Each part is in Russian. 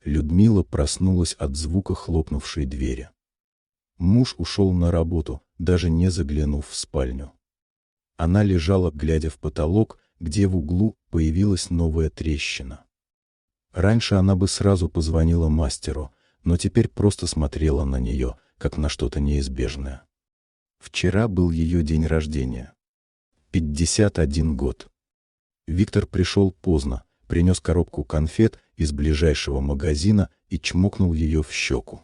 Людмила проснулась от звука хлопнувшей двери. Муж ушел на работу, даже не заглянув в спальню. Она лежала, глядя в потолок, где в углу появилась новая трещина. Раньше она бы сразу позвонила мастеру, но теперь просто смотрела на нее, как на что-то неизбежное. Вчера был ее день рождения. 51 год. Виктор пришел поздно, принес коробку конфет из ближайшего магазина и чмокнул ее в щеку.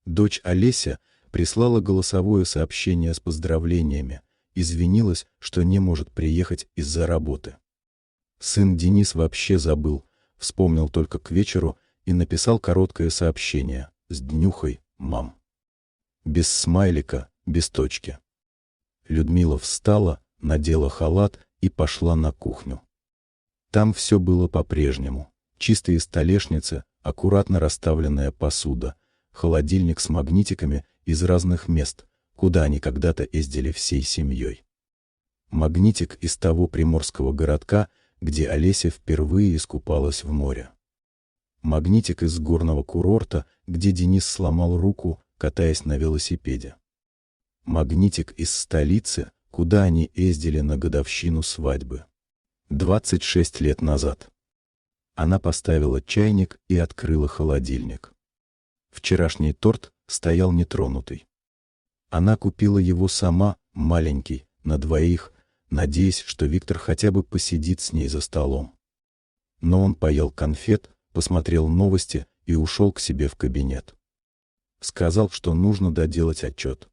Дочь Олеся прислала голосовое сообщение с поздравлениями, извинилась, что не может приехать из-за работы. Сын Денис вообще забыл, вспомнил только к вечеру и написал короткое сообщение: «С днюхой, мам». Без смайлика, без точки. Людмила встала, надела халат и пошла на кухню. Там все было по-прежнему. Чистые столешницы, аккуратно расставленная посуда, холодильник с магнитиками из разных мест, куда они когда-то ездили всей семьей. Магнитик из того приморского городка, где Олеся впервые искупалась в море. Магнитик из горного курорта, где Денис сломал руку, катаясь на велосипеде. Магнитик из столицы, куда они ездили на годовщину свадьбы. 26 лет назад. Она поставила чайник и открыла холодильник. Вчерашний торт стоял нетронутый. Она купила его сама, маленький, на двоих, надеясь, что Виктор хотя бы посидит с ней за столом. Но он поел конфет, посмотрел новости и ушел к себе в кабинет. Сказал, что нужно доделать отчет.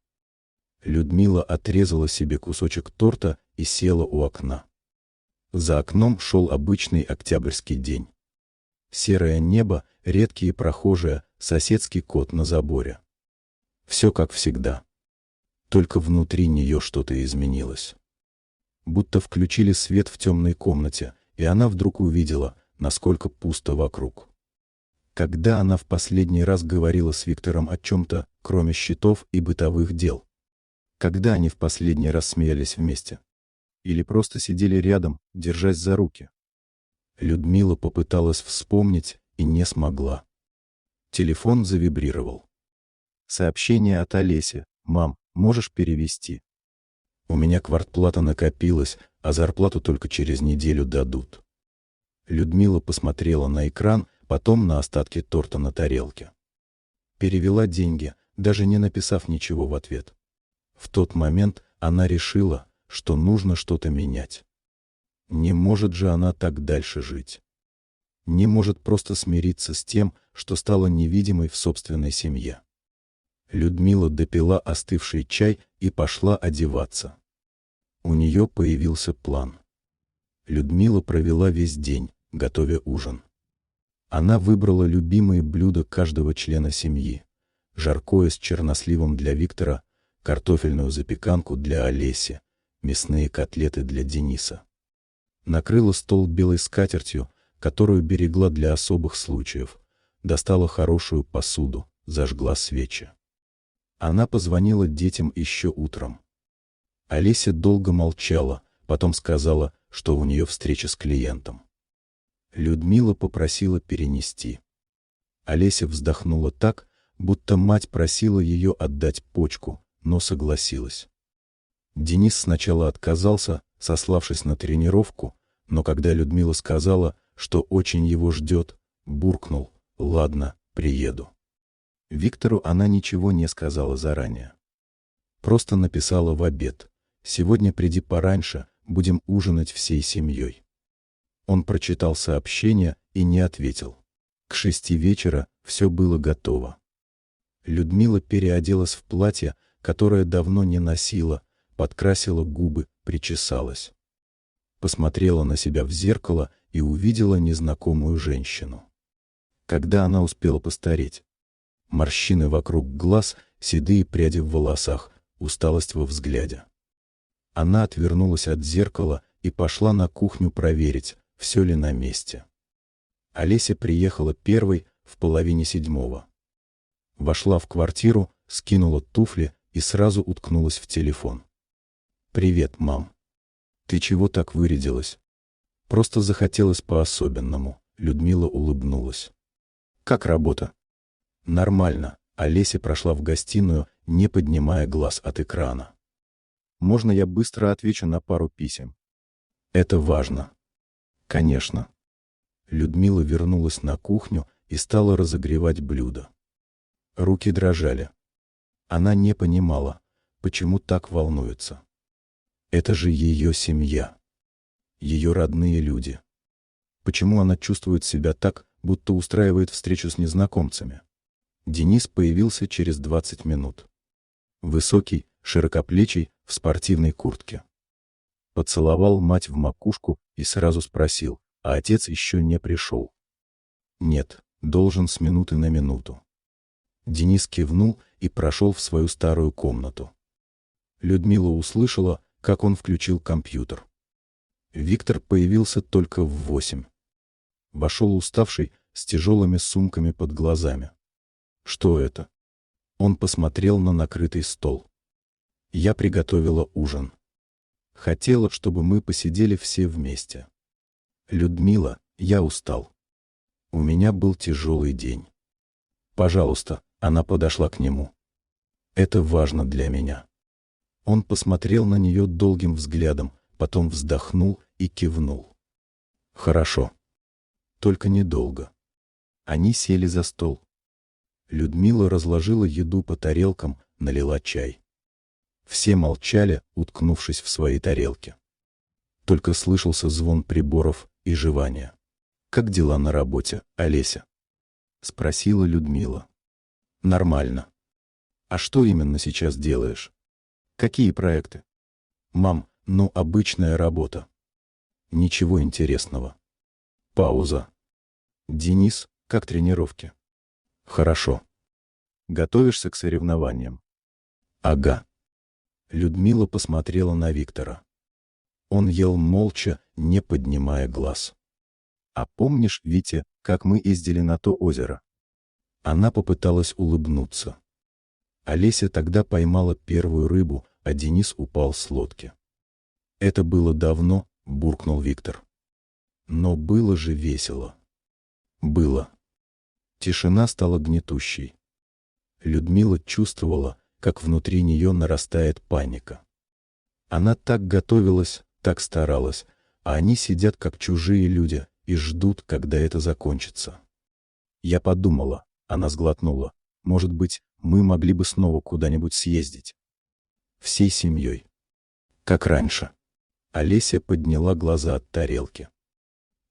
Людмила отрезала себе кусочек торта и села у окна. За окном шел обычный октябрьский день. Серое небо, редкие прохожие, соседский кот на заборе. Все как всегда. Только внутри нее что-то изменилось. Будто включили свет в темной комнате, и она вдруг увидела, насколько пусто вокруг. Когда она в последний раз говорила с Виктором о чем-то, кроме счетов и бытовых дел? Когда они в последний раз смеялись вместе? Или просто сидели рядом, держась за руки? Людмила попыталась вспомнить и не смогла. Телефон завибрировал. Сообщение от Олеси: «Мам, можешь перевести? У меня квартплата накопилась, а зарплату только через неделю дадут». Людмила посмотрела на экран, потом на остатки торта на тарелке. Перевела деньги, даже не написав ничего в ответ. В тот момент она решила, что нужно что-то менять. Не может же она так дальше жить. Не может просто смириться с тем, что стала невидимой в собственной семье. Людмила допила остывший чай и пошла одеваться. У нее появился план. Людмила провела весь день, готовя ужин. Она выбрала любимые блюда каждого члена семьи: жаркое с черносливом для Виктора, картофельную запеканку для Олеси, мясные котлеты для Дениса. Накрыла стол белой скатертью, которую берегла для особых случаев, достала хорошую посуду, зажгла свечи. Она позвонила детям еще утром. Олеся долго молчала, потом сказала, что у нее встреча с клиентом. Людмила попросила перенести. Олеся вздохнула так, будто мать просила ее отдать почку, но согласилась. Денис сначала отказался, сославшись на тренировку, но когда Людмила сказала, что очень его ждет, буркнул: «Ладно, приеду». Виктору она ничего не сказала заранее. Просто написала в обед: «Сегодня приди пораньше, будем ужинать всей семьей». Он прочитал сообщение и не ответил. К 6 вечера все было готово. Людмила переоделась в платье, которое давно не носила, подкрасила губы, причесалась. Посмотрела на себя в зеркало и увидела незнакомую женщину. Когда она успела постареть? Морщины вокруг глаз, седые пряди в волосах, усталость во взгляде. Она отвернулась от зеркала и пошла на кухню проверить, все ли на месте. Олеся приехала первой в 6:30. Вошла в квартиру, скинула туфли и сразу уткнулась в телефон. «Привет, мам. Ты чего так вырядилась?» «Просто захотелось по-особенному», — Людмила улыбнулась. Как работа? Нормально. Олеся прошла в гостиную, не поднимая глаз от экрана. Можно я быстро отвечу на пару писем? Это важно. Конечно. Людмила вернулась на кухню и стала разогревать блюдо. Руки дрожали. Она не понимала, почему так волнуется. Это же ее семья. Ее родные люди. Почему она чувствует себя так, будто устраивает встречу с незнакомцами? Денис появился через 20 минут. Высокий, широкоплечий, в спортивной куртке. Поцеловал мать в макушку и сразу спросил, а отец еще не пришел? Нет, должен с минуты на минуту. Денис кивнул и прошел в свою старую комнату. Людмила услышала, как он включил компьютер. Виктор появился только в 8. Вошел уставший, с тяжелыми сумками под глазами. Что это? Он посмотрел на накрытый стол. Я приготовила ужин. Хотела, чтобы мы посидели все вместе. Людмила, я устал. У меня был тяжелый день. Пожалуйста, она подошла к нему. Это важно для меня. Он посмотрел на нее долгим взглядом, потом вздохнул и кивнул. Хорошо. Только недолго. Они сели за стол. Людмила разложила еду по тарелкам, налила чай. Все молчали, уткнувшись в свои тарелки. Только слышался звон приборов и жевание. «Как дела на работе, Олеся?» — спросила Людмила. «Нормально. А что именно сейчас делаешь? Какие проекты?» «Мам, ну обычная работа. Ничего интересного». Пауза. «Денис, как тренировки?» «Хорошо. Готовишься к соревнованиям?» «Ага». Людмила посмотрела на Виктора. Он ел молча, не поднимая глаз. «А помнишь, Витя, как мы ездили на то озеро?» Она попыталась улыбнуться. Олеся тогда поймала первую рыбу, а Денис упал с лодки. «Это было давно», — буркнул Виктор. «Но было же весело». «Было». Тишина стала гнетущей. Людмила чувствовала, как внутри нее нарастает паника. Она так готовилась, так старалась, а они сидят как чужие люди и ждут, когда это закончится. Я подумала, она сглотнула, может быть, мы могли бы снова куда-нибудь съездить. Всей семьей. Как раньше. Олеся подняла глаза от тарелки.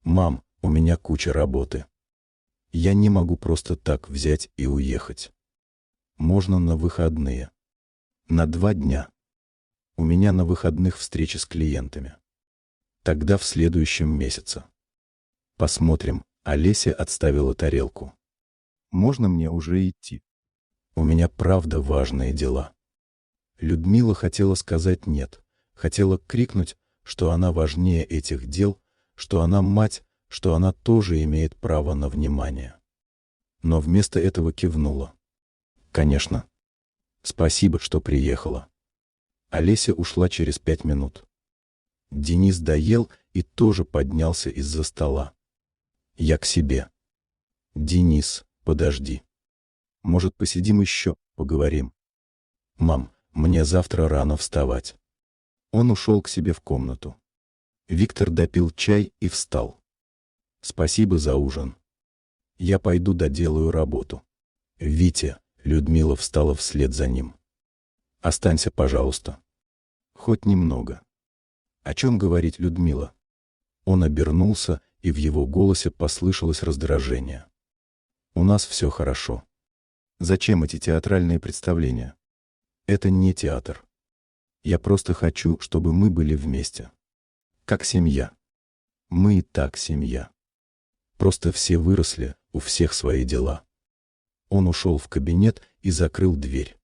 «Мам, у меня куча работы. Я не могу просто так взять и уехать. Можно на выходные. На 2 дня. У меня на выходных встречи с клиентами. Тогда в следующем месяце. Посмотрим». Олеся отставила тарелку. «Можно мне уже идти? У меня правда важные дела». Людмила хотела сказать «нет», хотела крикнуть, что она важнее этих дел, что она мать, что она тоже имеет право на внимание. Но вместо этого кивнула. «Конечно. Спасибо, что приехала». Олеся ушла через 5 минут. Денис доел и тоже поднялся из-за стола. «Я к себе». «Денис, подожди. Может, посидим еще, поговорим?» «Мам, мне завтра рано вставать». Он ушел к себе в комнату. Виктор допил чай и встал. «Спасибо за ужин. Я пойду доделаю работу». «Витя», — Людмила встала вслед за ним. «Останься, пожалуйста. Хоть немного». «О чем говорить, Людмила?» Он обернулся, и в его голосе послышалось раздражение. «У нас все хорошо. Зачем эти театральные представления? Это не театр. Я просто хочу, чтобы мы были вместе. Как семья. Мы и так семья. Просто все выросли, у всех свои дела». Он ушел в кабинет и закрыл дверь.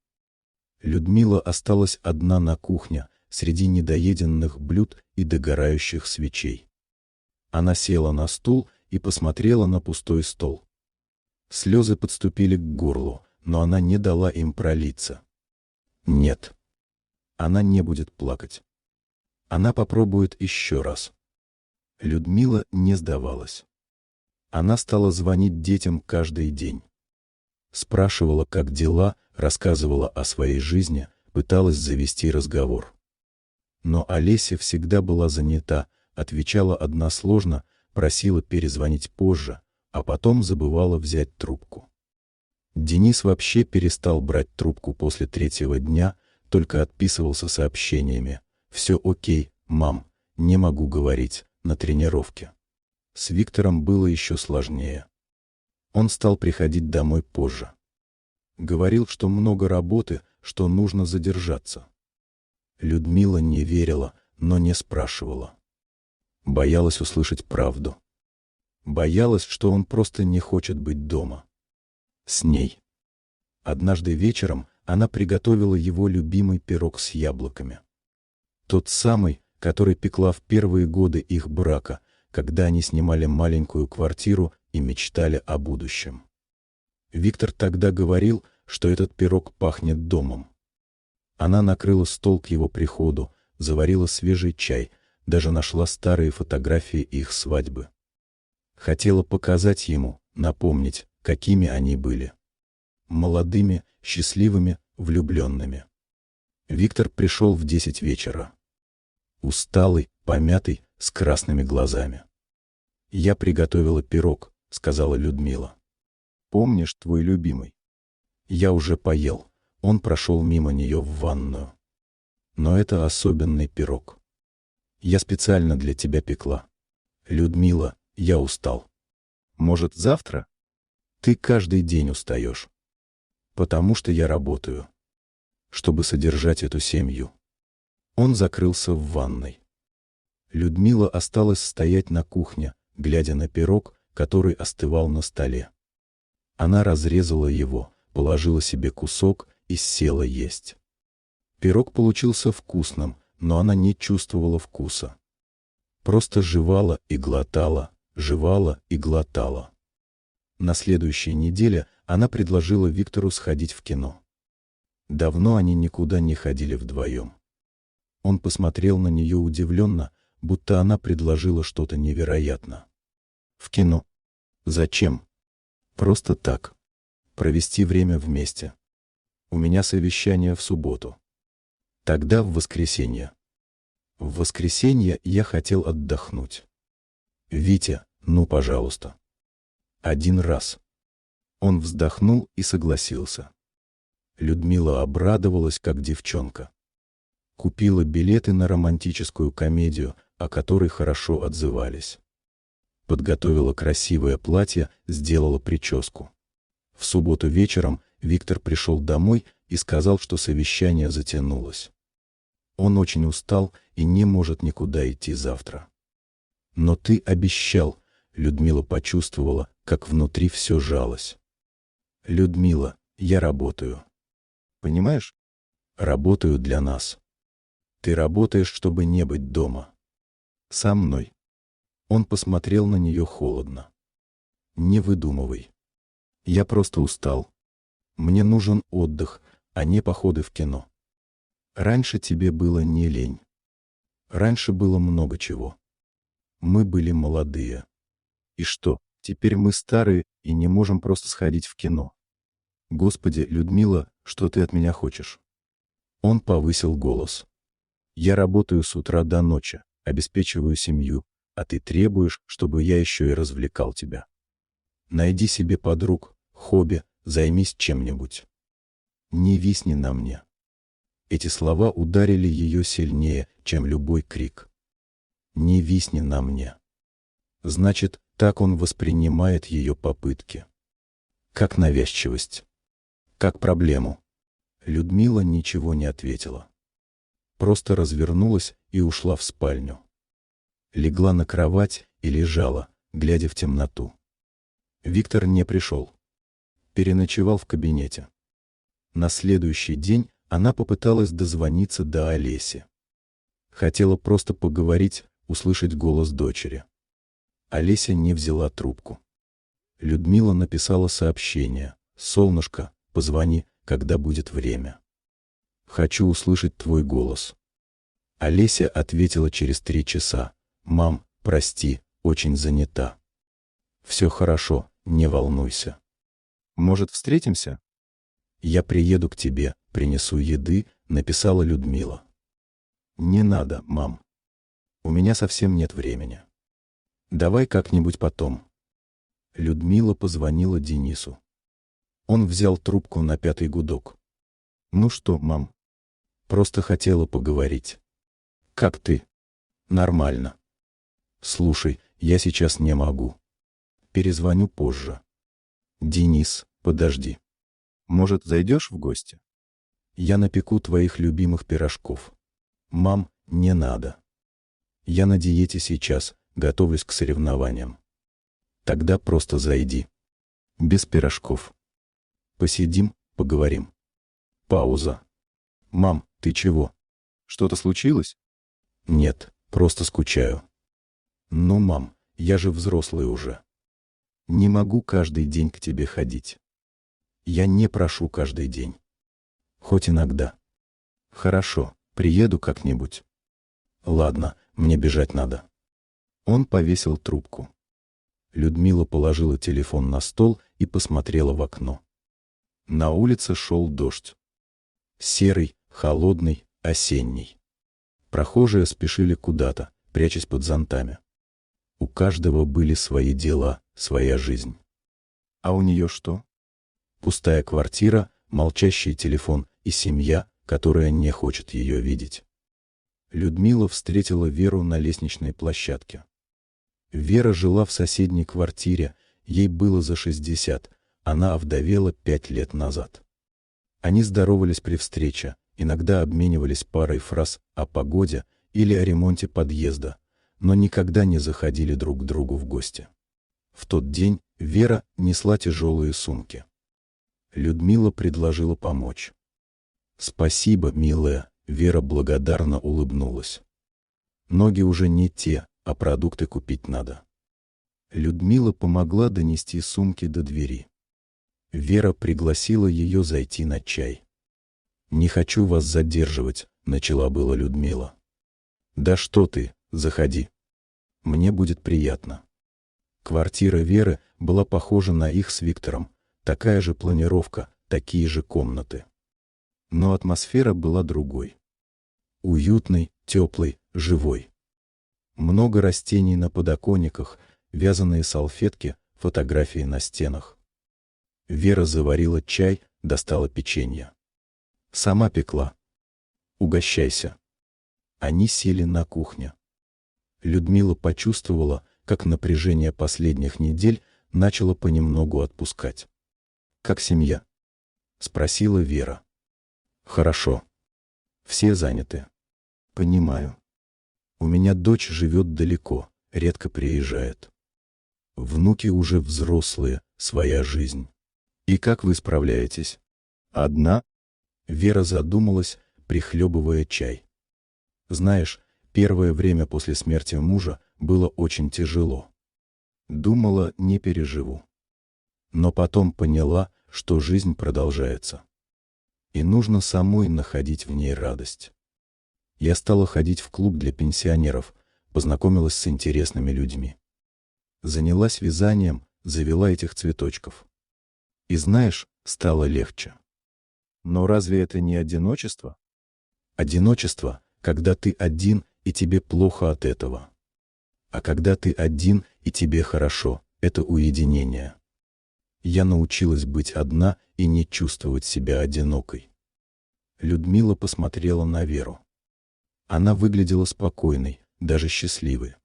Людмила осталась одна на кухне, среди недоеденных блюд и догорающих свечей. Она села на стул и посмотрела на пустой стол. Слезы подступили к горлу, но она не дала им пролиться. Нет. Она не будет плакать. Она попробует еще раз. Людмила не сдавалась. Она стала звонить детям каждый день. Спрашивала, как дела, рассказывала о своей жизни, пыталась завести разговор. Но Олеся всегда была занята, отвечала односложно, просила перезвонить позже, а потом забывала взять трубку. Денис вообще перестал брать трубку после третьего дня, только отписывался сообщениями: «Все окей, мам, не могу говорить, на тренировке». С Виктором было еще сложнее. Он стал приходить домой позже. Говорил, что много работы, что нужно задержаться. Людмила не верила, но не спрашивала. Боялась услышать правду. Боялась, что он просто не хочет быть дома. С ней. Однажды вечером она приготовила его любимый пирог с яблоками. Тот самый, который пекла в первые годы их брака, когда они снимали маленькую квартиру и мечтали о будущем. Виктор тогда говорил, что этот пирог пахнет домом. Она накрыла стол к его приходу, заварила свежий чай, даже нашла старые фотографии их свадьбы. Хотела показать ему, напомнить, какими они были. Молодыми, счастливыми, влюбленными. Виктор пришел в 10 вечера. Усталый, помятый, с красными глазами. «Я приготовила пирог», — сказала Людмила. «Помнишь твой любимый?» «Я уже поел». Он прошел мимо нее в ванную. «Но это особенный пирог. Я специально для тебя пекла. Людмила, я устал. Может, завтра?» «Ты каждый день устаешь. Потому что я работаю. Чтобы содержать эту семью». Он закрылся в ванной. Людмила осталась стоять на кухне, глядя на пирог, который остывал на столе. Она разрезала его, положила себе кусок и села есть. Пирог получился вкусным, но она не чувствовала вкуса. Просто жевала и глотала, жевала и глотала. На следующей неделе она предложила Виктору сходить в кино. Давно они никуда не ходили вдвоем. Он посмотрел на нее удивленно, будто она предложила что-то невероятное. «В кино? Зачем?» «Просто так. Провести время вместе. У меня совещание в субботу. Тогда в воскресенье. В воскресенье я хотел отдохнуть. Витя, ну пожалуйста. Один раз». Он вздохнул и согласился. Людмила обрадовалась, как девчонка. Купила билеты на романтическую комедию, о которой хорошо отзывались. Подготовила красивое платье, сделала прическу. В субботу вечером Виктор пришел домой и сказал, что совещание затянулось. Он очень устал и не может никуда идти завтра. «Но ты обещал», — Людмила почувствовала, как внутри все жалось. «Людмила, я работаю. Понимаешь? Работаю для нас. Ты работаешь, чтобы не быть дома. Со мной». Он посмотрел на нее холодно. «Не выдумывай. Я просто устал. Мне нужен отдых, а не походы в кино. Раньше тебе было не лень. Раньше было много чего. Мы были молодые. И что, теперь мы старые и не можем просто сходить в кино? Господи, Людмила, что ты от меня хочешь?» Он повысил голос. «Я работаю с утра до ночи, обеспечиваю семью, а ты требуешь, чтобы я еще и развлекал тебя. Найди себе подруг, хобби, займись чем-нибудь. Не висни на мне». Эти слова ударили ее сильнее, чем любой крик. «Не висни на мне». Значит, так он воспринимает ее попытки. Как навязчивость. Как проблему. Людмила ничего не ответила. Просто развернулась и ушла в спальню. Легла на кровать и лежала, глядя в темноту. Виктор не пришел. Переночевал в кабинете. На следующий день она попыталась дозвониться до Олеси. Хотела просто поговорить, услышать голос дочери. Олеся не взяла трубку. Людмила написала сообщение: «Солнышко, позвони, когда будет время. Хочу услышать твой голос». Олеся ответила через 3 часа: «Мам, прости, очень занята». Все хорошо, не волнуйся. Может, встретимся? Я приеду к тебе, принесу еды, написала Людмила. Не надо, мам. У меня совсем нет времени. Давай как-нибудь потом. Людмила позвонила Денису. Он взял трубку на 5-й гудок. Ну что, мам? Просто хотела поговорить. Как ты? Нормально. Слушай, я сейчас не могу. Перезвоню позже. Денис, подожди. Может, зайдешь в гости? Я напеку твоих любимых пирожков. Мам, не надо. Я на диете сейчас, готовлюсь к соревнованиям. Тогда просто зайди. Без пирожков. Посидим, поговорим. Пауза. Мам, ты чего? Что-то случилось? Нет, просто скучаю. Ну, мам, я же взрослый уже. Не могу каждый день к тебе ходить. Я не прошу каждый день. Хоть иногда. Хорошо, приеду как-нибудь. Ладно, мне бежать надо. Он повесил трубку. Людмила положила телефон на стол и посмотрела в окно. На улице шел дождь. Серый, холодный, осенний. Прохожие спешили куда-то, прячась под зонтами. У каждого были свои дела, своя жизнь. А у нее что? Пустая квартира, молчащий телефон и семья, которая не хочет ее видеть. Людмила встретила Веру на лестничной площадке. Вера жила в соседней квартире, ей было за 60, она овдовела 5 лет назад. Они здоровались при встрече, иногда обменивались парой фраз о погоде или о ремонте подъезда, но никогда не заходили друг к другу в гости. В тот день Вера несла тяжелые сумки. Людмила предложила помочь. «Спасибо, милая», — Вера благодарно улыбнулась. «Ноги уже не те, а продукты купить надо». Людмила помогла донести сумки до двери. Вера пригласила ее зайти на чай. «Не хочу вас задерживать», — начала была Людмила. «Да что ты, заходи. Мне будет приятно». Квартира Веры была похожа на их с Виктором, такая же планировка, такие же комнаты. Но атмосфера была другой. Уютной, теплой, живой. Много растений на подоконниках, вязаные салфетки, фотографии на стенах. Вера заварила чай, достала печенье. Сама пекла. «Угощайся». Они сели на кухне. Людмила почувствовала, как напряжение последних недель начало понемногу отпускать. «Как семья?» — спросила Вера. «Хорошо. Все заняты. Понимаю. У меня дочь живет далеко, редко приезжает. Внуки уже взрослые, своя жизнь. И как вы справляетесь? Одна?» Вера задумалась, прихлебывая чай. «Знаешь, первое время после смерти мужа было очень тяжело. Думала, не переживу. Но потом поняла, что жизнь продолжается. И нужно самой находить в ней радость. Я стала ходить в клуб для пенсионеров, познакомилась с интересными людьми. Занялась вязанием, завела этих цветочков. И знаешь, стало легче». Но разве это не одиночество? Одиночество, когда ты один, и тебе плохо от этого. А когда ты один, и тебе хорошо, это уединение. Я научилась быть одна и не чувствовать себя одинокой. Людмила посмотрела на Веру. Она выглядела спокойной, даже счастливой.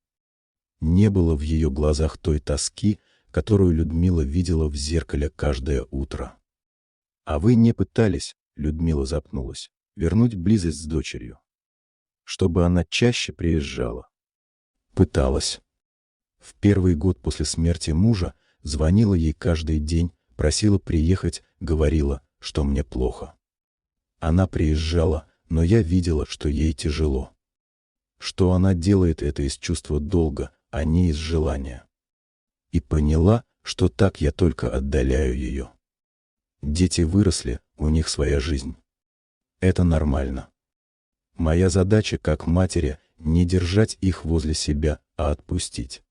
Не было в ее глазах той тоски, которую Людмила видела в зеркале каждое утро. «А вы не пытались, — Людмила запнулась, — вернуть близость с дочерью? Чтобы она чаще приезжала?» Пыталась. В первый год после смерти мужа звонила ей каждый день, просила приехать, говорила, что мне плохо. Она приезжала, но я видела, что ей тяжело. Что она делает это из чувства долга, а не из желания. И поняла, что так я только отдаляю ее. Дети выросли, у них своя жизнь. Это нормально. Моя задача как матери — не держать их возле себя, а отпустить.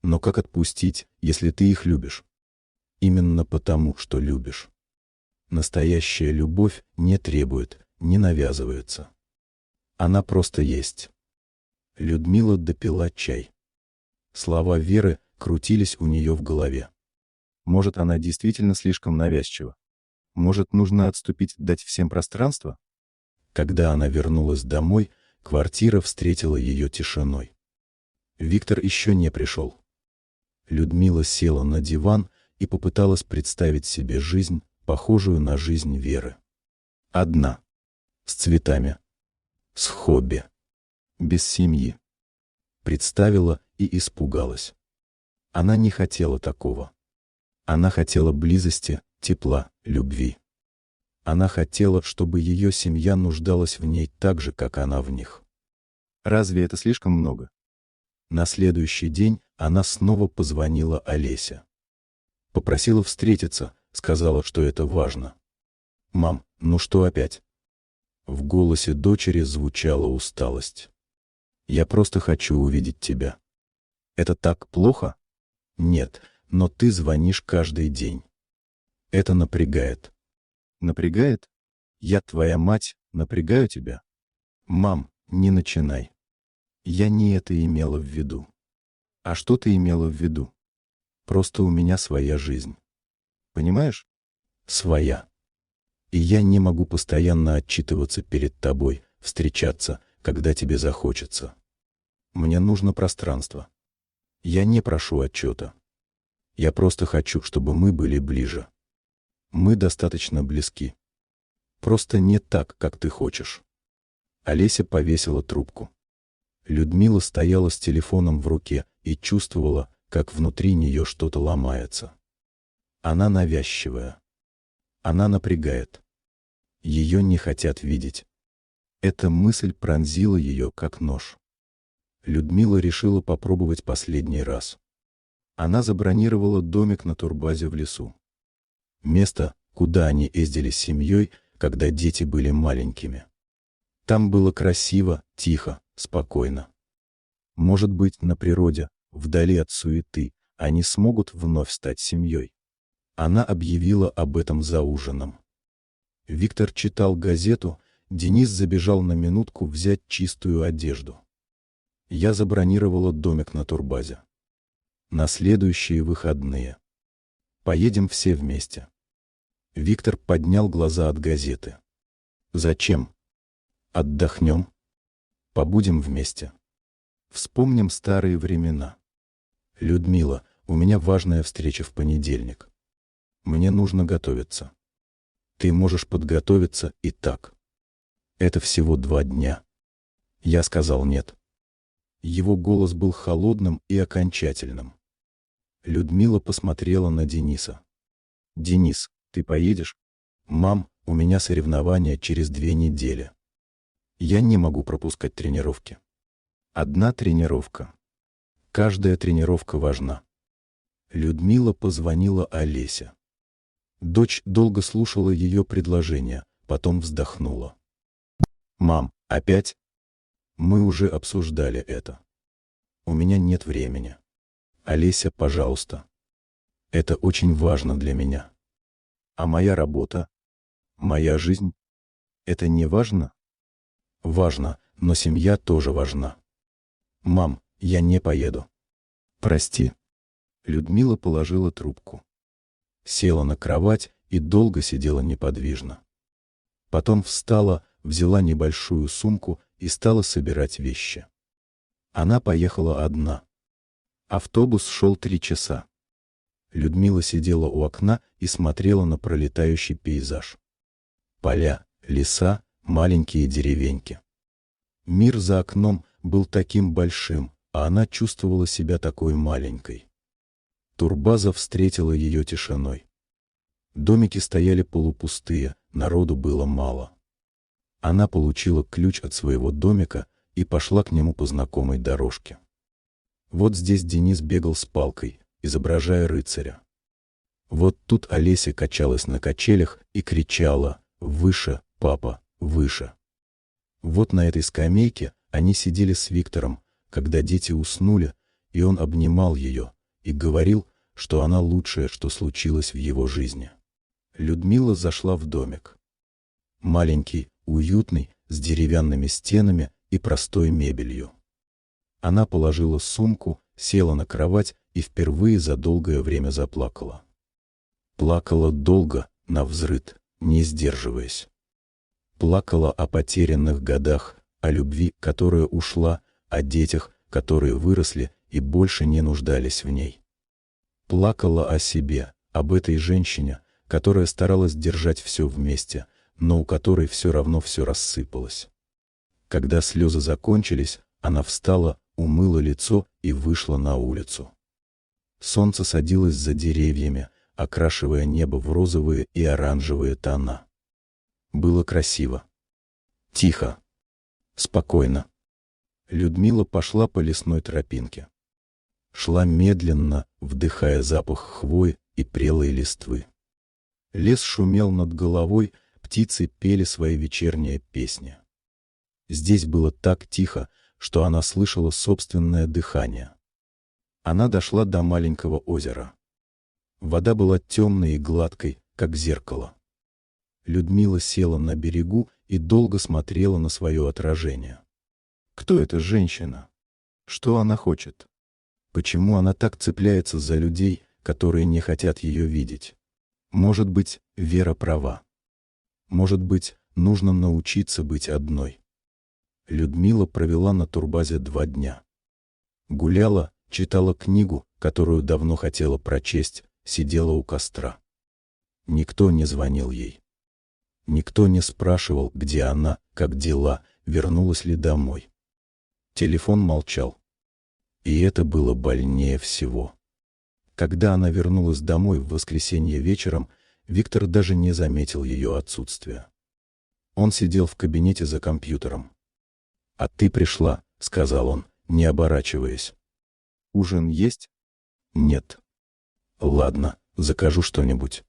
Но как отпустить, если ты их любишь? Именно потому, что любишь. Настоящая любовь не требует, не навязывается. Она просто есть. Людмила допила чай. Слова Веры крутились у нее в голове. Может, она действительно слишком навязчива? Может, нужно отступить, дать всем пространство? Когда она вернулась домой, квартира встретила ее тишиной. Виктор еще не пришел. Людмила села на диван и попыталась представить себе жизнь, похожую на жизнь Веры. Одна. С цветами. С хобби. Без семьи. Представила и испугалась. Она не хотела такого. Она хотела близости, тепла, любви. Она хотела, чтобы ее семья нуждалась в ней так же, как она в них. Разве это слишком много? На следующий день она снова позвонила Олесе. Попросила встретиться, сказала, что это важно. «Мам, ну что опять?» В голосе дочери звучала усталость. «Я просто хочу увидеть тебя». «Это так плохо?» «Нет, но ты звонишь каждый день. Это напрягает». Напрягает? Я твоя мать, напрягаю тебя? «Мам, не начинай. Я не это имела в виду». А что ты имела в виду? «Просто у меня своя жизнь». Понимаешь? «Своя. И я не могу постоянно отчитываться перед тобой, встречаться, когда тебе захочется. Мне нужно пространство. Я не прошу отчета. Я просто хочу, чтобы мы были ближе. Мы достаточно близки. Просто не так, как ты хочешь». Олеся повесила трубку. Людмила стояла с телефоном в руке и чувствовала, как внутри нее что-то ломается. Она навязчивая. Она напрягает. Ее не хотят видеть. Эта мысль пронзила ее, как нож. Людмила решила попробовать последний раз. Она забронировала домик на турбазе в лесу. Место, куда они ездили с семьей, когда дети были маленькими. Там было красиво, тихо, спокойно. Может быть, на природе, вдали от суеты, они смогут вновь стать семьей. Она объявила об этом за ужином. Виктор читал газету, Денис забежал на минутку взять чистую одежду. Я забронировала домик на турбазе. На следующие выходные. Поедем все вместе. Виктор поднял глаза от газеты. Зачем? Отдохнем. Побудем вместе. Вспомним старые времена. Людмила, у меня важная встреча в понедельник. Мне нужно готовиться. Ты можешь подготовиться и так. Это всего 2 дня. Я сказал нет. Его голос был холодным и окончательным. Людмила посмотрела на Дениса. «Денис, ты поедешь?» «Мам, у меня соревнования через 2 недели. Я не могу пропускать тренировки». Одна тренировка. Каждая тренировка важна. Людмила позвонила Олесе. Дочь долго слушала ее предложение, потом вздохнула. «Мам, опять?» «Мы уже обсуждали это. У меня нет времени. Олеся, пожалуйста. Это очень важно для меня. А моя работа? Моя жизнь? Это не важно?» «Важно, но семья тоже важна. Мам, я не поеду. Прости». Людмила положила трубку. Села на кровать и долго сидела неподвижно. Потом встала, взяла небольшую сумку и стала собирать вещи. Она поехала одна. Автобус шел 3 часа. Людмила сидела у окна и смотрела на пролетающий пейзаж. Поля, леса, маленькие деревеньки. Мир за окном был таким большим, а она чувствовала себя такой маленькой. Турбаза встретила ее тишиной. Домики стояли полупустые, народу было мало. Она получила ключ от своего домика и пошла к нему по знакомой дорожке. Вот здесь Денис бегал с палкой, изображая рыцаря. Вот тут Олеся качалась на качелях и кричала: «Выше, папа, выше!». Вот на этой скамейке они сидели с Виктором, когда дети уснули, и он обнимал ее и говорил, что она лучшее, что случилось в его жизни. Людмила зашла в домик. Маленький, уютный, с деревянными стенами и простой мебелью. Она положила сумку, села на кровать и впервые за долгое время заплакала. Плакала долго, навзрыд, не сдерживаясь. Плакала о потерянных годах, о любви, которая ушла, о детях, которые выросли и больше не нуждались в ней. Плакала о себе, об этой женщине, которая старалась держать все вместе, но у которой все равно все рассыпалось. Когда слезы закончились, она встала, умыла лицо и вышла на улицу. Солнце садилось за деревьями, окрашивая небо в розовые и оранжевые тона. Было красиво. Тихо. Спокойно. Людмила пошла по лесной тропинке. Шла медленно, вдыхая запах хвои и прелой листвы. Лес шумел над головой, птицы пели свои вечерние песни. Здесь было так тихо, что она слышала собственное дыхание. Она дошла до маленького озера. Вода была темной и гладкой, как зеркало. Людмила села на берегу и долго смотрела на свое отражение. Кто эта женщина? Что она хочет? Почему она так цепляется за людей, которые не хотят ее видеть? Может быть, Вера права. Может быть, нужно научиться быть одной. Людмила провела на турбазе 2 дня. Гуляла, читала книгу, которую давно хотела прочесть, сидела у костра. Никто не звонил ей. Никто не спрашивал, где она, как дела, вернулась ли домой. Телефон молчал. И это было больнее всего. Когда она вернулась домой в воскресенье вечером, Виктор даже не заметил ее отсутствия. Он сидел в кабинете за компьютером. «А ты пришла», — сказал он, не оборачиваясь. «Ужин есть?» «Нет». «Ладно, закажу что-нибудь».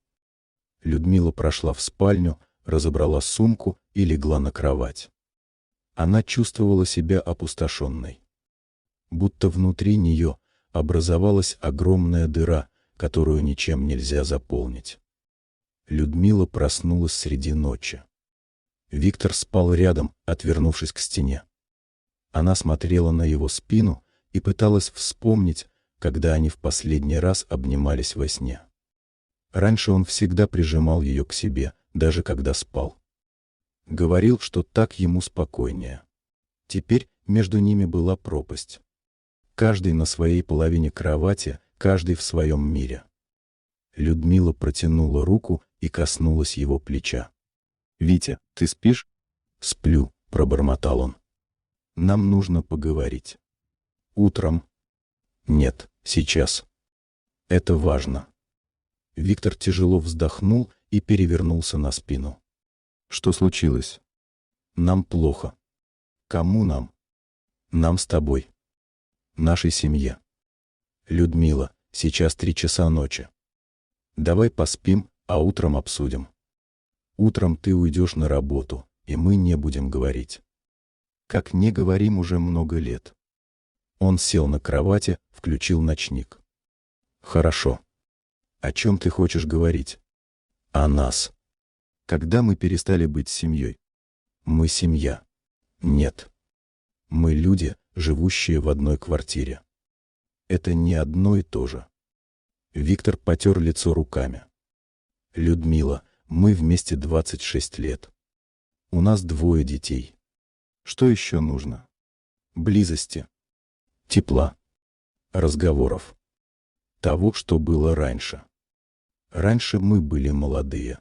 Людмила прошла в спальню, разобрала сумку и легла на кровать. Она чувствовала себя опустошенной. Будто внутри нее образовалась огромная дыра, которую ничем нельзя заполнить. Людмила проснулась среди ночи. Виктор спал рядом, отвернувшись к стене. Она смотрела на его спину и пыталась вспомнить, когда они в последний раз обнимались во сне. Раньше он всегда прижимал ее к себе, даже когда спал. Говорил, что так ему спокойнее. Теперь между ними была пропасть. Каждый на своей половине кровати, каждый в своем мире. Людмила протянула руку и коснулась его плеча. «Витя, ты спишь?» «Сплю», — пробормотал он. «Нам нужно поговорить». «Утром?» «Нет, сейчас. Это важно». Виктор тяжело вздохнул и перевернулся на спину. «Что случилось?» «Нам плохо». «Кому нам?» «Нам с тобой. Нашей семье». «Людмила, сейчас 3 часа ночи. Давай поспим, а утром обсудим. Утром ты уйдешь на работу, и мы не будем говорить. Как не говорим уже много лет». Он сел на кровати, включил ночник. «Хорошо. О чем ты хочешь говорить?» «О нас. Когда мы перестали быть семьей?» «Мы семья». «Нет. Мы люди, живущие в одной квартире. Это не одно и то же». Виктор потер лицо руками. «Людмила, мы вместе 26 лет. У нас 2 детей. Что еще нужно? Близости. Тепла. Разговоров. Того, что было раньше. Раньше мы были молодые.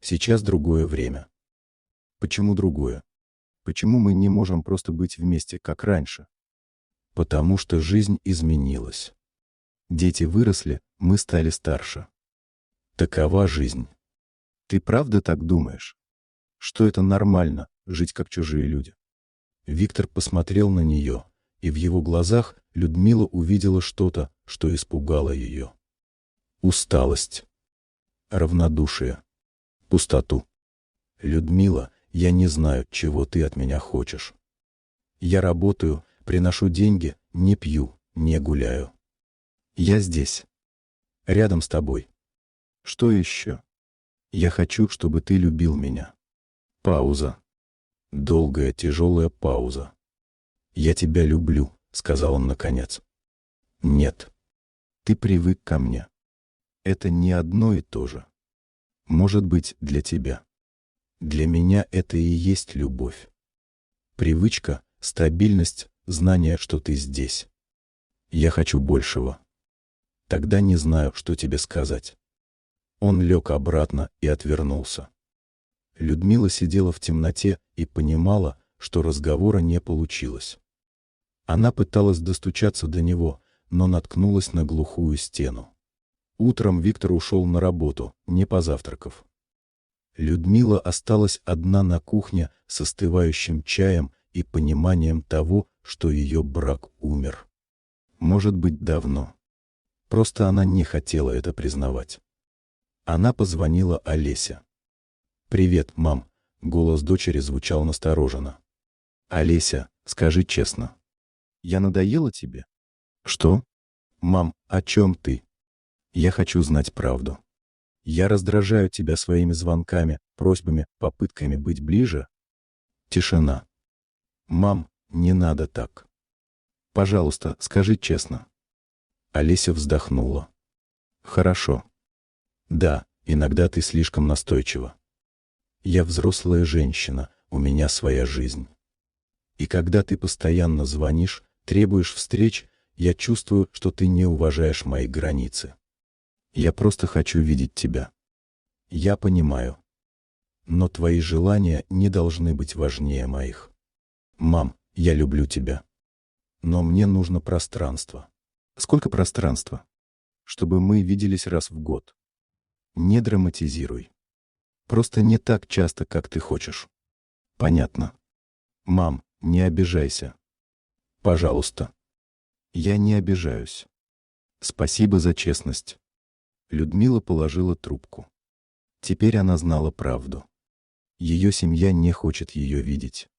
Сейчас другое время». «Почему другое? Почему мы не можем просто быть вместе, как раньше?» «Потому что жизнь изменилась. Дети выросли, мы стали старше. Такова жизнь». «Ты правда так думаешь? Что это нормально, жить как чужие люди?» Виктор посмотрел на нее, и в его глазах Людмила увидела что-то, что испугало ее. Усталость. Равнодушие. Пустоту. «Людмила, я не знаю, чего ты от меня хочешь. Я работаю, приношу деньги, не пью, не гуляю. Я здесь. Рядом с тобой. Что еще? Я хочу, чтобы ты любил меня. Пауза. Долгая, тяжелая пауза. «Я тебя люблю», — сказал он наконец. «Нет. Ты привык ко мне. Это не одно и то же. Может быть, для тебя. Для меня это и есть любовь. Привычка, стабильность, знание, что ты здесь. Я хочу большего. Тогда не знаю, что тебе сказать». Он лег обратно и отвернулся. Людмила сидела в темноте и понимала, что разговора не получилось. Она пыталась достучаться до него, но наткнулась на глухую стену. Утром Виктор ушел на работу, не позавтракав. Людмила осталась одна на кухне с остывающим чаем и пониманием того, что ее брак умер. Может быть, давно. Просто она не хотела это признавать. Она позвонила Олесе. «Привет, мам», — голос дочери звучал настороженно. «Олеся, скажи честно. Я надоела тебе? Что? Мам, о чем ты? Я хочу знать правду. Я раздражаю тебя своими звонками, просьбами, попытками быть ближе?» Тишина. «Мам, не надо так. Пожалуйста, скажи честно». Олеся вздохнула. «Хорошо. Да, иногда ты слишком настойчива. Я взрослая женщина, у меня своя жизнь. И когда ты постоянно звонишь, требуешь встреч, я чувствую, что ты не уважаешь мои границы. Я просто хочу видеть тебя. Я понимаю. Но твои желания не должны быть важнее моих. Мам, я люблю тебя. Но мне нужно пространство». Сколько пространства? «Чтобы мы виделись раз в год. Не драматизируй. Просто не так часто, как ты хочешь. Понятно? Мам, не обижайся. Пожалуйста». «Я не обижаюсь. Спасибо за честность». Людмила положила трубку. Теперь она знала правду. Ее семья не хочет ее видеть.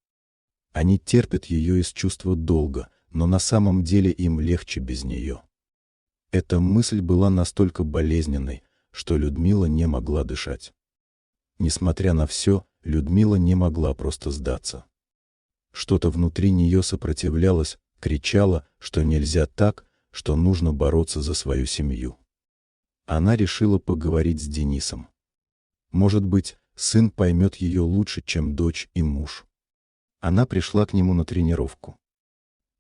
Они терпят ее из чувства долга, но на самом деле им легче без нее. Эта мысль была настолько болезненной, что Людмила не могла дышать. Несмотря на все, Людмила не могла просто сдаться. Что-то внутри нее сопротивлялось, кричало, что нельзя так, что нужно бороться за свою семью. Она решила поговорить с Денисом. Может быть, сын поймет ее лучше, чем дочь и муж. Она пришла к нему на тренировку.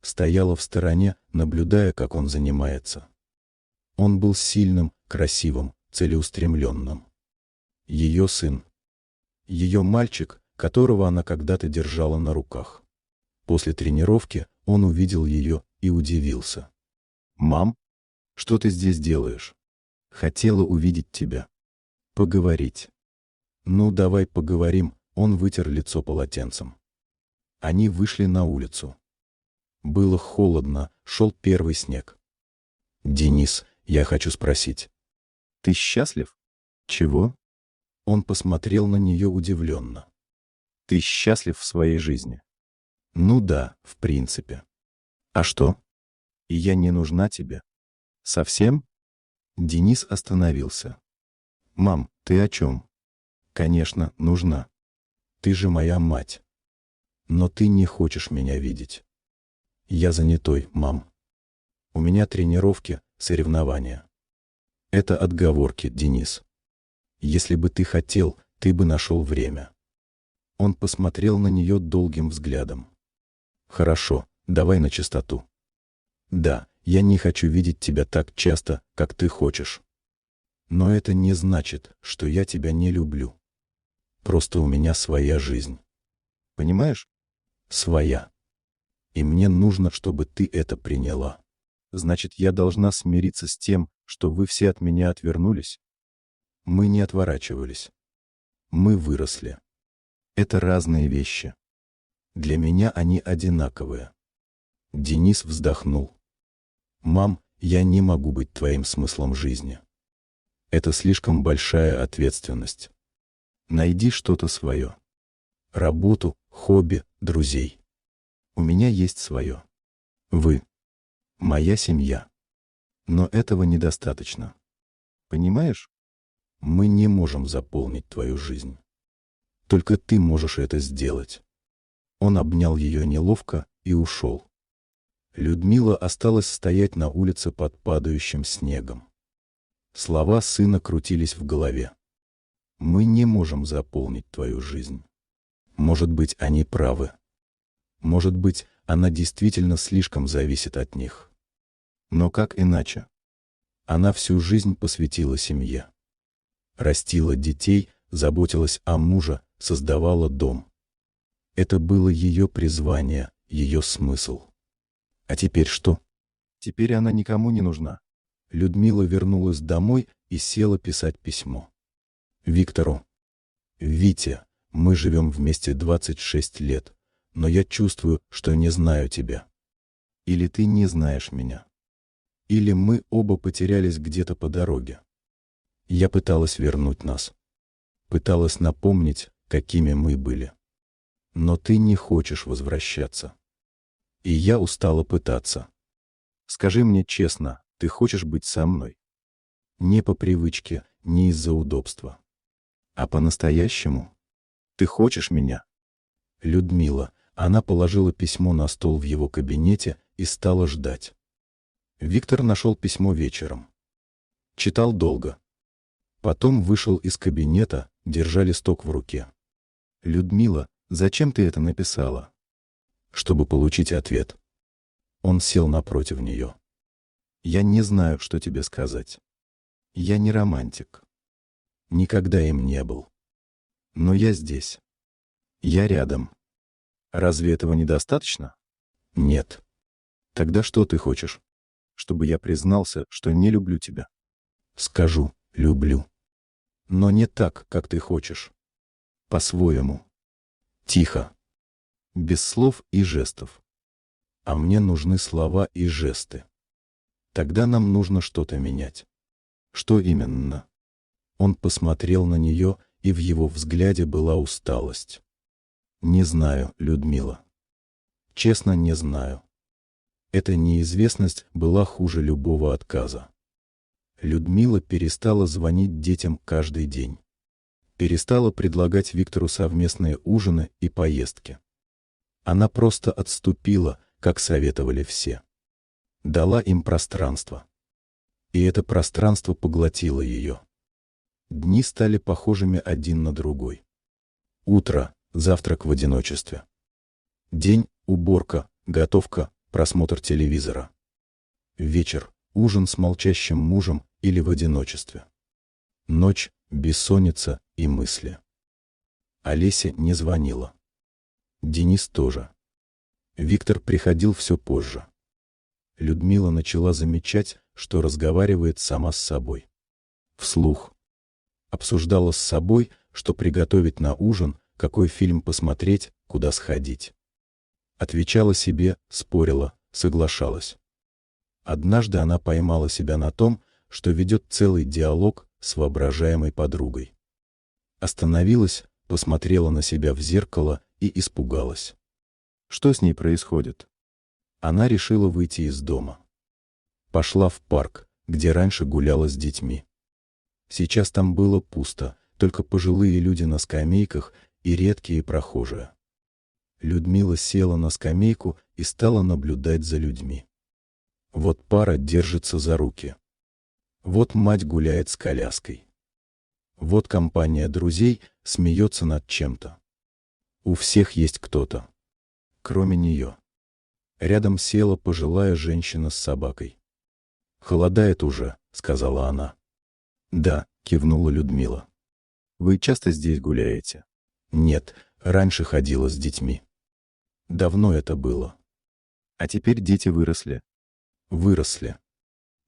Стояла в стороне, наблюдая, как он занимается. Он был сильным, красивым, целеустремленным. Ее сын. Ее мальчик, которого она когда-то держала на руках. После тренировки он увидел ее и удивился. «Мам, что ты здесь делаешь?» «Хотела увидеть тебя. Поговорить». «Ну, давай поговорим», — он вытер лицо полотенцем. Они вышли на улицу. Было холодно, шел первый снег. «Денис, я хочу спросить. Ты счастлив?» «Чего?» Он посмотрел на нее удивленно. «Ты счастлив в своей жизни?» «Ну да, в принципе». «А что? И я не нужна тебе?» «Совсем?» Денис остановился. «Мам, ты о чем?» «Конечно, нужна. Ты же моя мать. Но ты не хочешь меня видеть. Я занятой, мам. У меня тренировки, соревнования. Это отговорки, Денис. Если бы ты хотел, ты бы нашел время». Он посмотрел на нее долгим взглядом. «Хорошо, давай на чистоту. Да, я не хочу видеть тебя так часто, как ты хочешь. Но это не значит, что я тебя не люблю. Просто у меня своя жизнь. Понимаешь? Своя. И мне нужно, чтобы ты это приняла». «Значит, я должна смириться с тем, что вы все от меня отвернулись?» Мы не отворачивались. Мы выросли. Это разные вещи. Для меня они одинаковые. Денис вздохнул. «Мам, я не могу быть твоим смыслом жизни. Это слишком большая ответственность. Найди что-то свое. Работу, хобби, друзей. У меня есть свое. Вы. моя семья. Но этого недостаточно. Понимаешь? Мы не можем заполнить твою жизнь. Только ты можешь это сделать. Он обнял ее неловко и ушел. Людмила осталась стоять на улице под падающим снегом. Слова сына крутились в голове. Мы не можем заполнить твою жизнь. Может быть, они правы. Может быть, она действительно слишком зависит от них. Но как иначе? Она всю жизнь посвятила семье. Растила детей, заботилась о муже, создавала дом. Это было ее призвание, ее смысл. А теперь что? Теперь она никому не нужна. Людмила вернулась домой и села писать письмо. Виктору. Витя, мы живем вместе 26 лет, но я чувствую, что не знаю тебя. Или ты не знаешь меня. Или мы оба потерялись где-то по дороге. Я пыталась вернуть нас. Пыталась напомнить, какими мы были. Но ты не хочешь возвращаться. И я устала пытаться. Скажи мне честно, ты хочешь быть со мной? Не по привычке, не из-за удобства. А по-настоящему? Ты хочешь меня? Людмила, она положила письмо на стол в его кабинете и стала ждать. Виктор нашел письмо вечером. Читал долго. Потом вышел из кабинета, держа листок в руке. Людмила, зачем ты это написала? Чтобы получить ответ. Он сел напротив нее. Я не знаю, что тебе сказать. Я не романтик. Никогда им не был. Но я здесь. Я рядом. Разве этого недостаточно? Нет. Тогда что ты хочешь? Чтобы я признался, что не люблю тебя? Скажу, люблю. Но не так, как ты хочешь. По-своему. Тихо. Без слов и жестов. А мне нужны слова и жесты. Тогда нам нужно что-то менять. Что именно? Он посмотрел на нее, и в его взгляде была усталость. Не знаю, Людмила. Честно, не знаю. Эта неизвестность была хуже любого отказа. Людмила перестала звонить детям каждый день. Перестала предлагать Виктору совместные ужины и поездки. Она просто отступила, как советовали все. Дала им пространство. И это пространство поглотило ее. Дни стали похожими один на другой. Утро, завтрак в одиночестве. День, уборка, готовка, просмотр телевизора. Вечер, ужин с молчащим мужем или в одиночестве. Ночь, бессонница и мысли. Олеся не звонила. Денис тоже. Виктор приходил все позже. Людмила начала замечать, что разговаривает сама с собой. Вслух. Обсуждала с собой, что приготовить на ужин, какой фильм посмотреть, куда сходить. Отвечала себе, спорила, соглашалась. Однажды она поймала себя на том, что ведет целый диалог с воображаемой подругой. Остановилась, посмотрела на себя в зеркало и испугалась. Что с ней происходит? Она решила выйти из дома. Пошла в парк, где раньше гуляла с детьми. Сейчас там было пусто, только пожилые люди на скамейках и редкие прохожие. Людмила села на скамейку и стала наблюдать за людьми. Вот пара держится за руки. Вот мать гуляет с коляской. Вот компания друзей смеется над чем-то. У всех есть кто-то. Кроме нее. Рядом села пожилая женщина с собакой. «Холодает уже», — сказала она. «Да», — кивнула Людмила. Вы часто здесь гуляете? «Нет, раньше ходила с детьми». Давно это было. А теперь дети выросли. Выросли.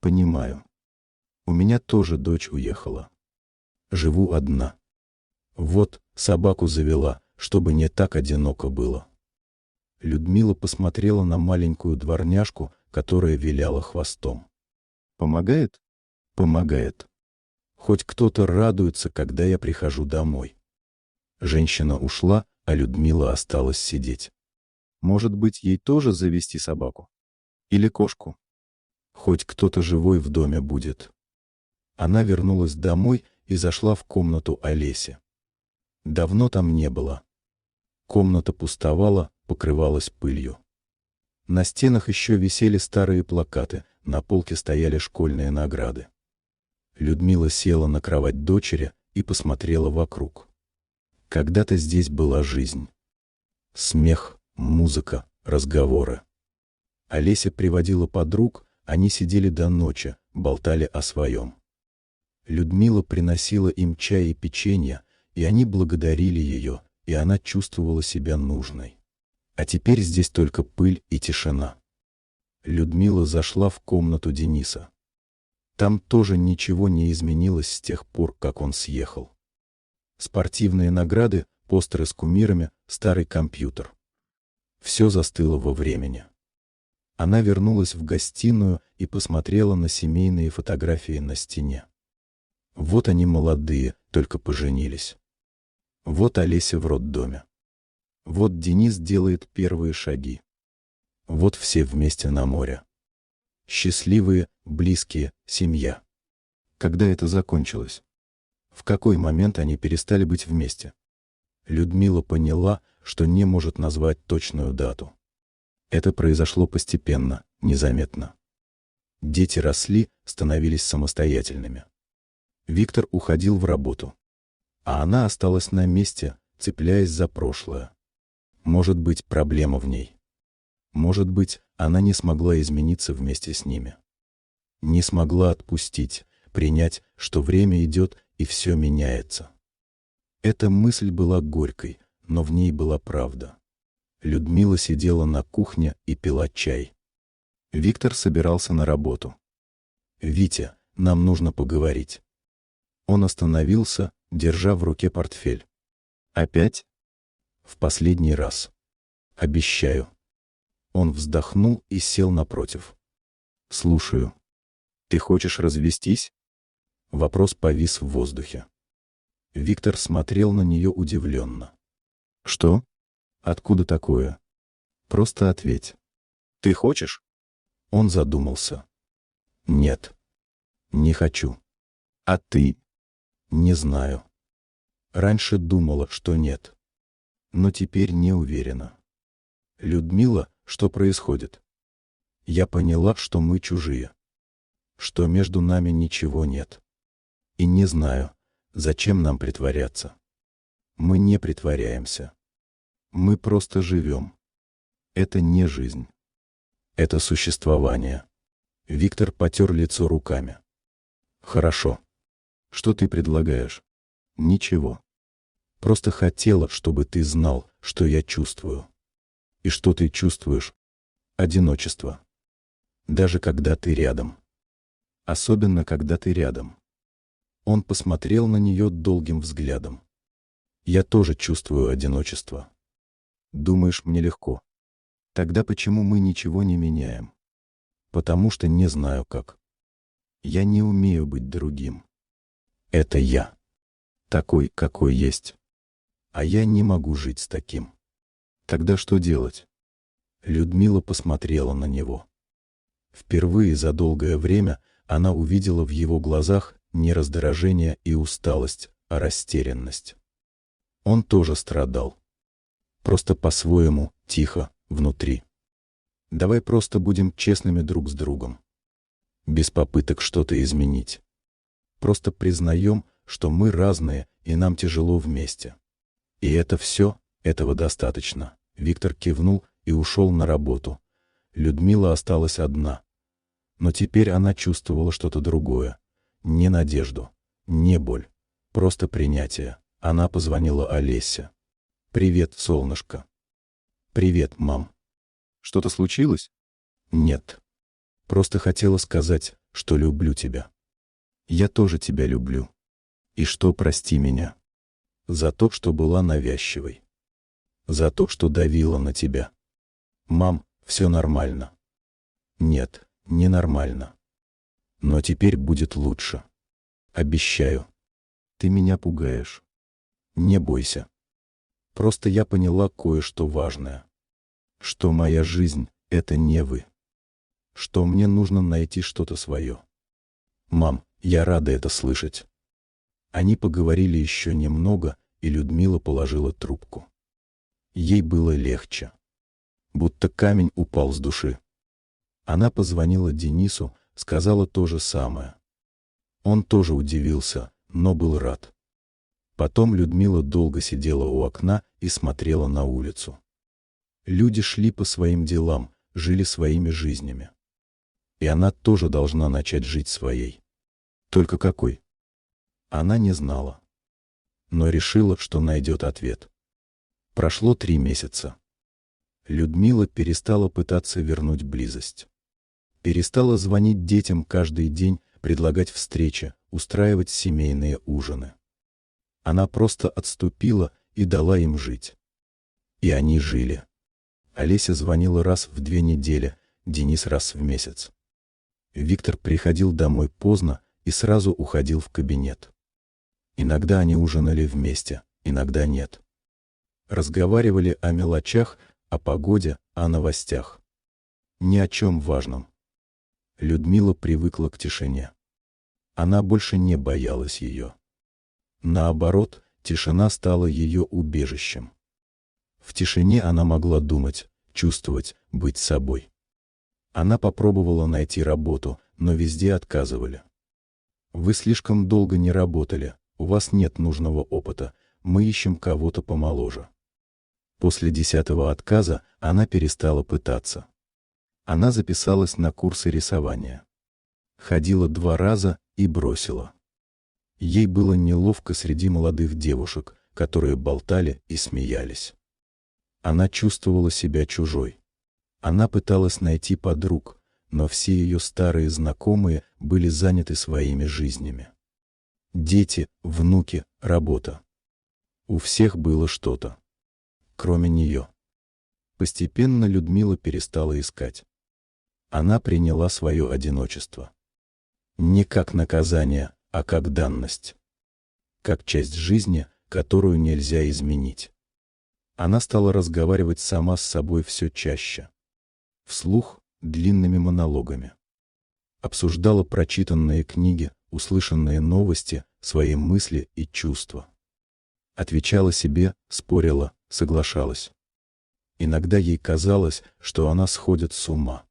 Понимаю. У меня тоже дочь уехала. Живу одна. Вот, собаку завела, чтобы не так одиноко было. Людмила посмотрела на маленькую дворняжку, которая виляла хвостом. Помогает? Помогает. Хоть кто-то радуется, когда я прихожу домой. Женщина ушла, а Людмила осталась сидеть. Может быть, ей тоже завести собаку? Или кошку? Хоть кто-то живой в доме будет. Она вернулась домой и зашла в комнату Олеси. Давно там не было. Комната пустовала, покрывалась пылью. На стенах еще висели старые плакаты, на полке стояли школьные награды. Людмила села на кровать дочери и посмотрела вокруг. Когда-то здесь была жизнь. Смех, музыка, разговоры. Олеся приводила подруг, они сидели до ночи, болтали о своем. Людмила приносила им чай и печенье, и они благодарили ее, и она чувствовала себя нужной. А теперь здесь только пыль и тишина. Людмила зашла в комнату Дениса. Там тоже ничего не изменилось с тех пор, как он съехал. Спортивные награды, постеры с кумирами, старый компьютер. Все застыло во времени. Она вернулась в гостиную и посмотрела на семейные фотографии на стене. Вот они молодые, только поженились. Вот Олеся в роддоме. Вот Денис делает первые шаги. Вот все вместе на море. Счастливые, близкие, семья. Когда это закончилось? В какой момент они перестали быть вместе? Людмила поняла, что не может назвать точную дату. Это произошло постепенно, незаметно. Дети росли, становились самостоятельными. Виктор уходил в работу. А она осталась на месте, цепляясь за прошлое. Может быть, проблема в ней. Может быть, она не смогла измениться вместе с ними. Не смогла отпустить, принять, что время идет и все меняется. Эта мысль была горькой, но в ней была правда. Людмила сидела на кухне и пила чай. Виктор собирался на работу. «Витя, нам нужно поговорить». Он остановился, держа в руке портфель. «Опять?» «В последний раз. Обещаю». Он вздохнул и сел напротив. «Слушаю. Ты хочешь развестись?» Вопрос повис в воздухе. Виктор смотрел на нее удивленно. «Что? Откуда такое? Просто ответь. Ты хочешь?» Он задумался. «Нет. Не хочу. А ты?» «Не знаю. Раньше думала, что нет. Но теперь не уверена». «Людмила, что происходит?» «Я поняла, что мы чужие. Что между нами ничего нет. И не знаю, зачем нам притворяться. Мы не притворяемся. Мы просто живем. Это не жизнь. Это существование». Виктор потер лицо руками. «Хорошо. Что ты предлагаешь?» «Ничего. Просто хотела, чтобы ты знал, что я чувствую». «И что ты чувствуешь?» «Одиночество. Даже когда ты рядом. Особенно, когда ты рядом». Он посмотрел на нее долгим взглядом. «Я тоже чувствую одиночество. Думаешь, мне легко? Тогда почему мы ничего не меняем?» «Потому что не знаю как. Я не умею быть другим. Это я. Такой, какой есть. А я не могу жить с таким. Тогда что делать?» Людмила посмотрела на него. Впервые за долгое время она увидела в его глазах не раздражение и усталость, а растерянность. Он тоже страдал. Просто по-своему, тихо, внутри. «Давай просто будем честными друг с другом. Без попыток что-то изменить. Просто признаем, что мы разные и нам тяжело вместе. И это все, этого достаточно». Виктор кивнул и ушел на работу. Людмила осталась одна. Но теперь она чувствовала что-то другое. Не надежду, не боль, просто принятие. Она позвонила Олесе. «Привет, солнышко». «Привет, мам». «Что-то случилось?» «Нет. Просто хотела сказать, что люблю тебя». «Я тоже тебя люблю. И что прости меня. За то, что была навязчивой. За то, что давила на тебя. Мам, все нормально». «Нет, не нормально. Но теперь будет лучше. Обещаю. Ты меня пугаешь. Не бойся. Просто я поняла кое-что важное. Что моя жизнь — это не вы. что мне нужно найти что-то свое. Мам, я рада это слышать. Они поговорили еще немного, и Людмила положила трубку. Ей было легче. Будто камень упал с души. Она позвонила Денису, сказала то же самое. Он тоже удивился, но был рад. Потом Людмила долго сидела у окна и смотрела на улицу. Люди шли по своим делам, жили своими жизнями. И она тоже должна начать жить своей. Только какой? Она не знала. Но решила, что найдет ответ. Прошло 3 месяца. Людмила перестала пытаться вернуть близость. Перестала звонить детям каждый день, предлагать встречи, устраивать семейные ужины. Она просто отступила и дала им жить. И они жили. Олеся звонила раз в 2 недели, Денис раз в месяц. Виктор приходил домой поздно и сразу уходил в кабинет. Иногда они ужинали вместе, иногда нет. Разговаривали о мелочах, о погоде, о новостях. Ни о чем важном. Людмила привыкла к тишине. Она больше не боялась ее. Наоборот, тишина стала ее убежищем. В тишине она могла думать, чувствовать, быть собой. Она попробовала найти работу, но везде отказывали. Вы слишком долго не работали, у вас нет нужного опыта, мы ищем кого-то помоложе. После 10-го отказа она перестала пытаться. Она записалась на курсы рисования. Ходила 2 раза и бросила. Ей было неловко среди молодых девушек, которые болтали и смеялись. Она чувствовала себя чужой. Она пыталась найти подруг, но все ее старые знакомые были заняты своими жизнями. Дети, внуки, работа. У всех было что-то. Кроме нее. Постепенно Людмила перестала искать. Она приняла свое одиночество. Не как наказание, а как данность. Как часть жизни, которую нельзя изменить. Она стала разговаривать сама с собой все чаще. Вслух, длинными монологами. Обсуждала прочитанные книги, услышанные новости, свои мысли и чувства. Отвечала себе, спорила, соглашалась. Иногда ей казалось, что она сходит с ума.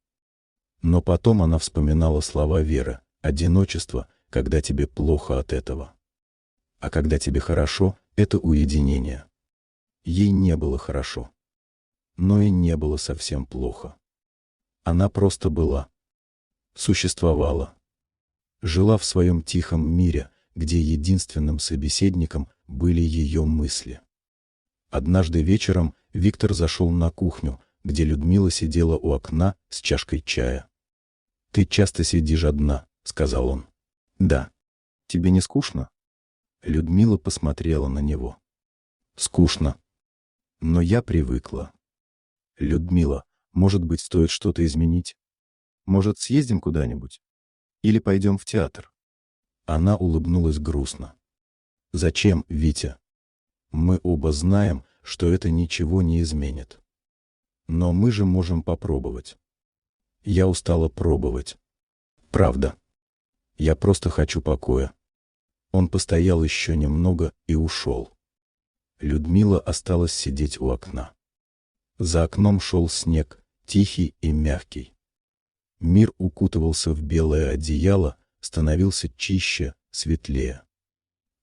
Но потом она вспоминала слова Веры: одиночество, когда тебе плохо от этого. А когда тебе хорошо, это уединение. Ей не было хорошо. Но и не было совсем плохо. Она просто была. Существовала. Жила в своем тихом мире, где единственным собеседником были ее мысли. Однажды вечером Виктор зашел на кухню, где Людмила сидела у окна с чашкой чая. «Ты часто сидишь одна», — сказал он. «Да. Тебе не скучно?» Людмила посмотрела на него. «Скучно. Но я привыкла». «Людмила, может быть, стоит что-то изменить? Может, съездим куда-нибудь? Или пойдем в театр?» Она улыбнулась грустно. «Зачем, Витя? Мы оба знаем, что это ничего не изменит. Но мы же можем попробовать. Я устала пробовать. Правда. Я просто хочу покоя». Он постоял еще немного и ушел. Людмила осталась сидеть у окна. За окном шел снег, тихий и мягкий. Мир укутывался в белое одеяло, становился чище, светлее.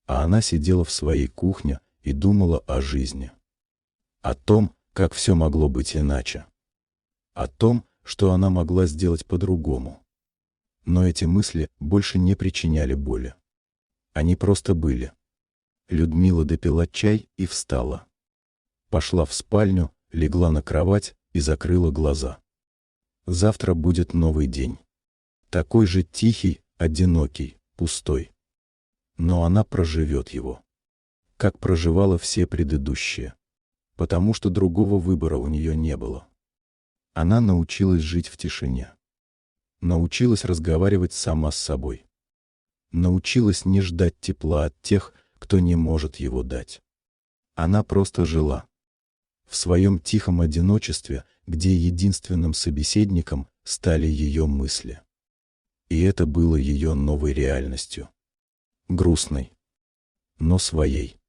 А она сидела в своей кухне и думала о жизни. О том, как все могло быть иначе. О том, что она могла сделать по-другому. Но эти мысли больше не причиняли боли. Они просто были. Людмила допила чай и встала. Пошла в спальню, легла на кровать и закрыла глаза. Завтра будет новый день. Такой же тихий, одинокий, пустой. Но она проживет его. Как проживала все предыдущие. Потому что другого выбора у нее не было. Она научилась жить в тишине. Научилась разговаривать сама с собой. Научилась не ждать тепла от тех, кто не может его дать. Она просто жила. В своем тихом одиночестве, где единственным собеседником стали ее мысли. И это было ее новой реальностью. Грустной, но своей.